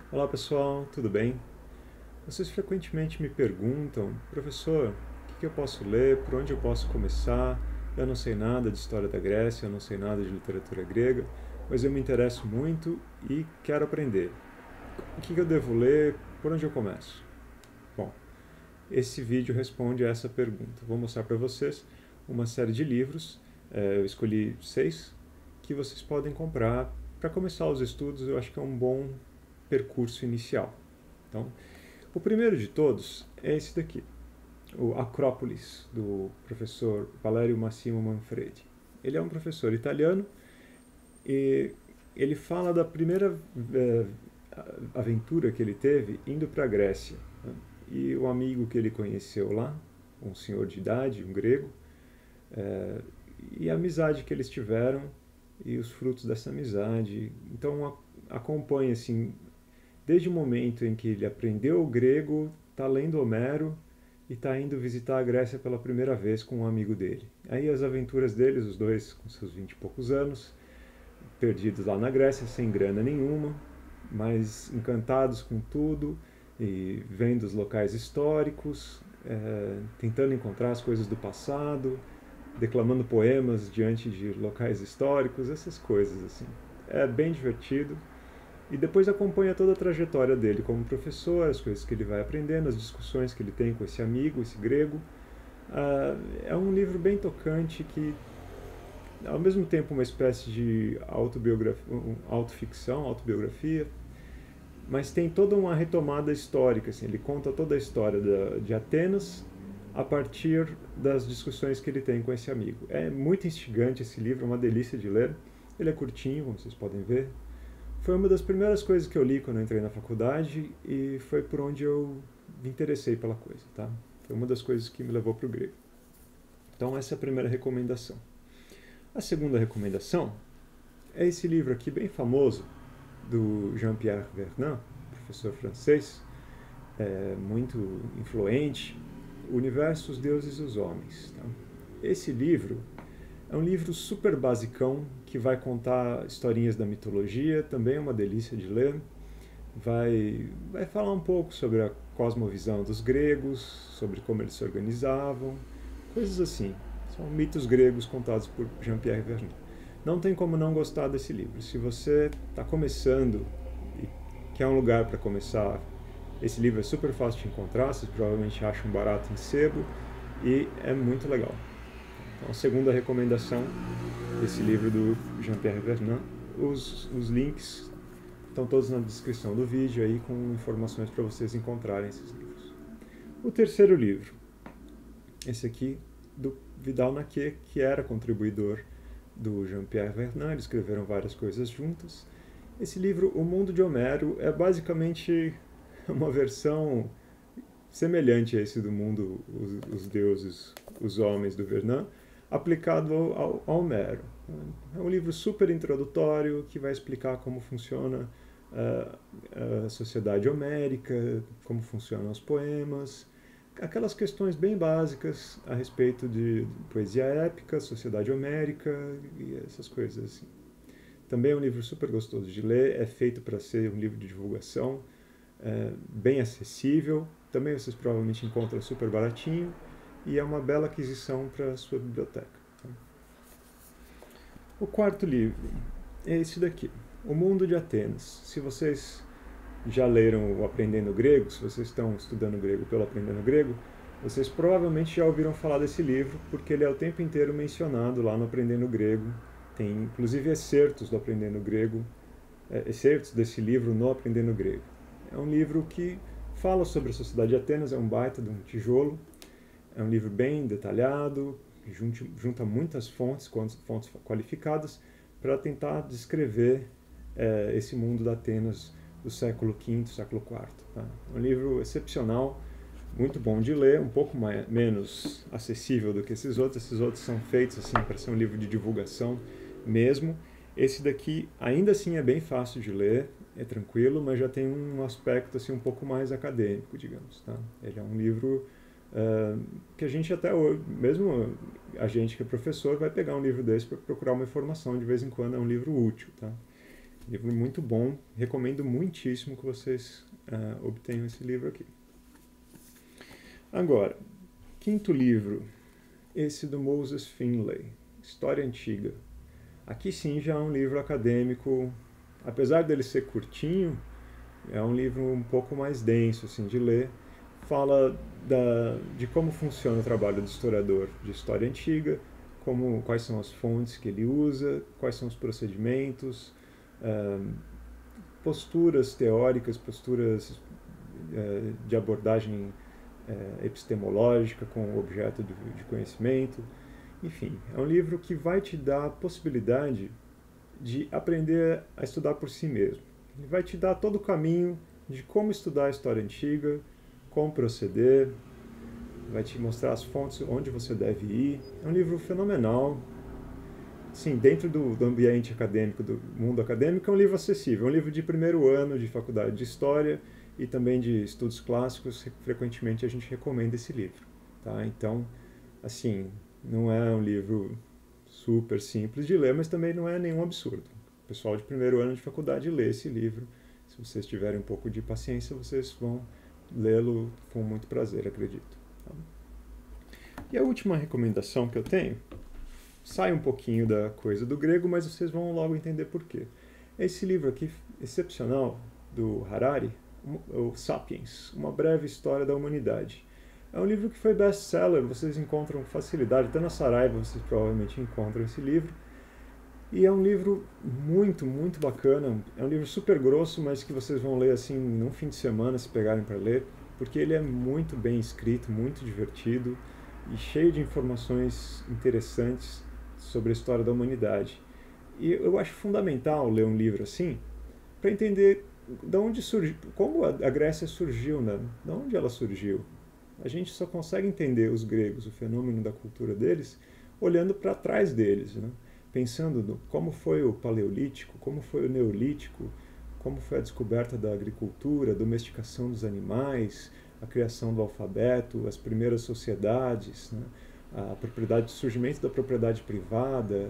Olá pessoal, tudo bem? Vocês frequentemente me perguntam, professor, o que eu posso ler, por onde eu posso começar? Eu não sei nada de história da Grécia, eu não sei nada de literatura grega, mas eu me interesso muito e quero aprender. O que eu devo ler, por onde eu começo? Bom, esse vídeo responde a essa pergunta. Vou mostrar para vocês uma série de livros, eu escolhi 6, que vocês podem comprar para começar os estudos. Eu acho que é um bom percurso inicial. Então, o primeiro de todos é esse daqui, o Acrópolis, do professor Valerio Massimo Manfredi. Ele é um professor italiano e ele fala da primeira aventura que ele teve indo para a Grécia, né? E o amigo que ele conheceu lá, um senhor de idade, um grego, é, e a amizade que eles tiveram e os frutos dessa amizade. Então acompanha assim, desde o momento em que ele aprendeu o grego, está lendo Homero e está indo visitar a Grécia pela primeira vez com um amigo dele. Aí as aventuras deles, os dois com seus 20 e poucos anos, perdidos lá na Grécia, sem grana nenhuma, mas encantados com tudo e vendo os locais históricos, tentando encontrar as coisas do passado, declamando poemas diante de locais históricos, essas coisas assim. É bem divertido. E depois acompanha toda a trajetória dele como professor, as coisas que ele vai aprendendo, as discussões que ele tem com esse amigo, esse grego. É um livro bem tocante que, ao mesmo tempo, uma espécie de autoficção, autobiografia, mas tem toda uma retomada histórica. Assim, ele conta toda a história de Atenas a partir das discussões que ele tem com esse amigo. É muito instigante esse livro, é uma delícia de ler. Ele é curtinho, como vocês podem ver. Foi uma das primeiras coisas que eu li quando eu entrei na faculdade e foi por onde eu me interessei pela coisa, tá? Foi uma das coisas que me levou para o grego. Então essa é a primeira recomendação. A segunda recomendação é esse livro aqui bem famoso do Jean-Pierre Vernant, professor francês, muito influente, O Universo, os Deuses e os Homens. Tá? Esse livro é um livro super basicão que vai contar historinhas da mitologia, também é uma delícia de ler. Vai falar um pouco sobre a cosmovisão dos gregos, sobre como eles se organizavam, coisas assim. São mitos gregos contados por Jean-Pierre Vernant. Não tem como não gostar desse livro. Se você está começando e quer um lugar para começar, esse livro é super fácil de encontrar, vocês provavelmente acham barato em sebo e é muito legal. Então, a segunda recomendação desse livro do Jean-Pierre Vernant, os links estão todos na descrição do vídeo aí com informações para vocês encontrarem esses livros. O terceiro livro, esse aqui do Vidal-Naquet, que era contribuidor do Jean-Pierre Vernant, eles escreveram várias coisas juntas. Esse livro, O Mundo de Homero, é basicamente uma versão semelhante a esse do mundo, os deuses, os homens do Vernant, aplicado ao Homero. É um livro super introdutório que vai explicar como funciona a sociedade homérica, como funcionam os poemas, aquelas questões bem básicas a respeito de poesia épica, sociedade homérica e essas coisas assim. Também é um livro super gostoso de ler, é feito para ser um livro de divulgação, bem acessível, também vocês provavelmente encontram super baratinho e é uma bela aquisição para a sua biblioteca. O quarto livro é esse daqui, O Mundo de Atenas. Se vocês já leram o Aprendendo Grego, se vocês estão estudando grego pelo Aprendendo Grego, vocês provavelmente já ouviram falar desse livro, porque ele é o tempo inteiro mencionado lá no Aprendendo Grego. Tem inclusive excertos do Aprendendo Grego, excertos desse livro no Aprendendo Grego. É um livro que fala sobre a sociedade de Atenas, é um baita de um tijolo, é um livro bem detalhado, junta muitas fontes qualificadas, para tentar descrever esse mundo da Atenas do século V, século IV. Tá? É um livro excepcional, muito bom de ler, um pouco menos acessível do que esses outros. Esses outros são feitos assim para ser um livro de divulgação mesmo. Esse daqui ainda assim é bem fácil de ler, é tranquilo, mas já tem um aspecto assim um pouco mais acadêmico, digamos. Tá? Ele é um livro que a gente até hoje, mesmo a gente que é professor, vai pegar um livro desse para procurar uma informação de vez em quando, é um livro útil. Tá? Livro muito bom, recomendo muitíssimo que vocês obtenham esse livro aqui. Agora, quinto livro, esse do Moses Finley, História Antiga. Aqui sim já é um livro acadêmico, apesar dele ser curtinho, é um livro um pouco mais denso assim, de ler. Fala de como funciona o trabalho do historiador de história antiga, quais são as fontes que ele usa, quais são os procedimentos, posturas teóricas, posturas de abordagem epistemológica com o objeto de conhecimento. Enfim, é um livro que vai te dar a possibilidade de aprender a estudar por si mesmo. Ele vai te dar todo o caminho de como estudar a história antiga, como proceder, vai te mostrar as fontes onde você deve ir. É um livro fenomenal. Sim, dentro do ambiente acadêmico, do mundo acadêmico, é um livro acessível. É um livro de primeiro ano de faculdade de História e também de estudos clássicos. Frequentemente a gente recomenda esse livro. Tá? Então, assim, não é um livro super simples de ler, mas também não é nenhum absurdo. O pessoal de primeiro ano de faculdade lê esse livro. Se vocês tiverem um pouco de paciência, vocês vão lê-lo com muito prazer, acredito. Tá? E a última recomendação que eu tenho sai um pouquinho da coisa do grego, mas vocês vão logo entender por quê. Esse livro aqui, excepcional, do Harari, o Sapiens, Uma Breve História da Humanidade. É um livro que foi best-seller, vocês encontram com facilidade, até na Saraiva vocês provavelmente encontram esse livro. E é um livro muito, muito bacana, é um livro super grosso, mas que vocês vão ler assim num fim de semana, se pegarem para ler, porque ele é muito bem escrito, muito divertido e cheio de informações interessantes sobre a história da humanidade. E eu acho fundamental ler um livro assim para entender de onde surgiu, como a Grécia surgiu, né? De onde ela surgiu. A gente só consegue entender os gregos, o fenômeno da cultura deles, olhando para trás deles, né? Pensando no como foi o Paleolítico, como foi o Neolítico, como foi a descoberta da agricultura, a domesticação dos animais, a criação do alfabeto, as primeiras sociedades, né? A propriedade, o surgimento da propriedade privada,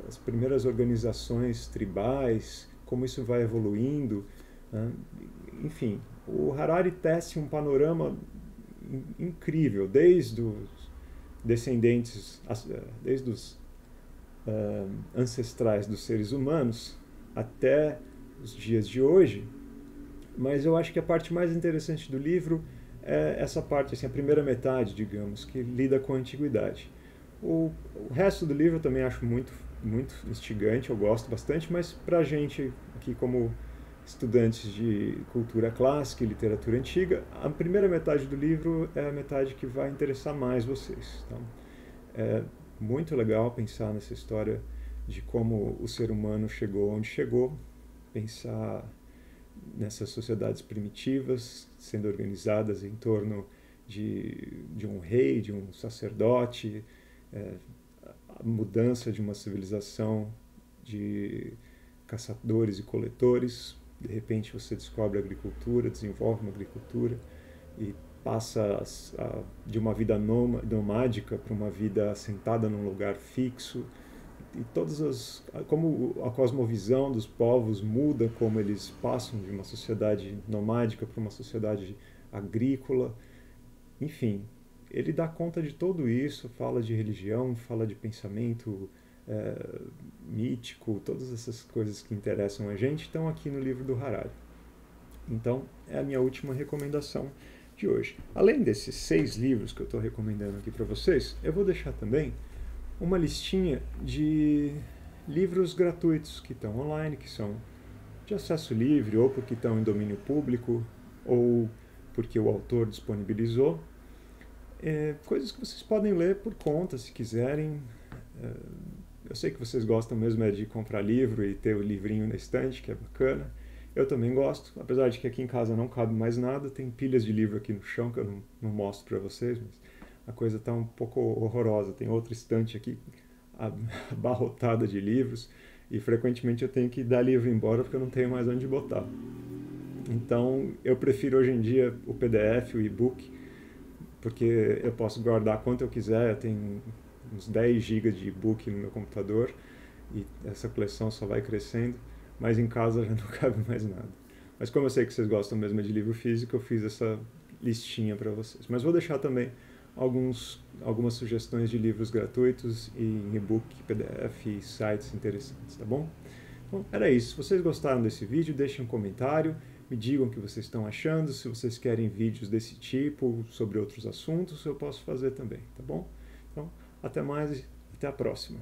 as primeiras organizações tribais, como isso vai evoluindo, né? Enfim, o Harari tece um panorama incrível, desde os descendentes, desde os ancestrais dos seres humanos até os dias de hoje. Mas eu acho que a parte mais interessante do livro é essa parte, assim, a primeira metade, digamos, que lida com a antiguidade. O resto do livro eu também acho muito, muito instigante, eu gosto bastante, mas para a gente aqui como estudantes de cultura clássica e literatura antiga, a primeira metade do livro é a metade que vai interessar mais vocês. Então, é muito legal pensar nessa história de como o ser humano chegou onde chegou, pensar nessas sociedades primitivas sendo organizadas em torno de um rei, de um sacerdote, a mudança de uma civilização de caçadores e coletores. De repente você descobre a agricultura, desenvolve uma agricultura e passa de uma vida nomádica para uma vida assentada num lugar fixo. E como a cosmovisão dos povos muda, como eles passam de uma sociedade nomádica para uma sociedade agrícola. Enfim, ele dá conta de tudo isso, fala de religião, fala de pensamento mítico, todas essas coisas que interessam a gente estão aqui no livro do Harari. Então, é a minha última recomendação de hoje. Além desses 6 livros que eu estou recomendando aqui para vocês, eu vou deixar também uma listinha de livros gratuitos que estão online, que são de acesso livre, ou porque estão em domínio público, ou porque o autor disponibilizou. Coisas que vocês podem ler por conta, se quiserem. Eu sei que vocês gostam mesmo de comprar livro e ter o livrinho na estante, que é bacana. Eu também gosto, apesar de que aqui em casa não cabe mais nada, tem pilhas de livro aqui no chão que eu não mostro para vocês, mas a coisa está um pouco horrorosa. Tem outra estante aqui abarrotada de livros e frequentemente eu tenho que dar livro embora porque eu não tenho mais onde botar. Então eu prefiro hoje em dia o PDF, o e-book, porque eu posso guardar quanto eu quiser. Eu tenho uns 10 GB de e-book no meu computador e essa coleção só vai crescendo. mas em casa já não cabe mais nada. Mas como eu sei que vocês gostam mesmo de livro físico, eu fiz essa listinha para vocês. Mas vou deixar também algumas sugestões de livros gratuitos em e-book, PDF e sites interessantes, tá bom? Bom, era isso. Se vocês gostaram desse vídeo, deixem um comentário, me digam o que vocês estão achando. Se vocês querem vídeos desse tipo, sobre outros assuntos, eu posso fazer também, tá bom? Então, até mais e até a próxima.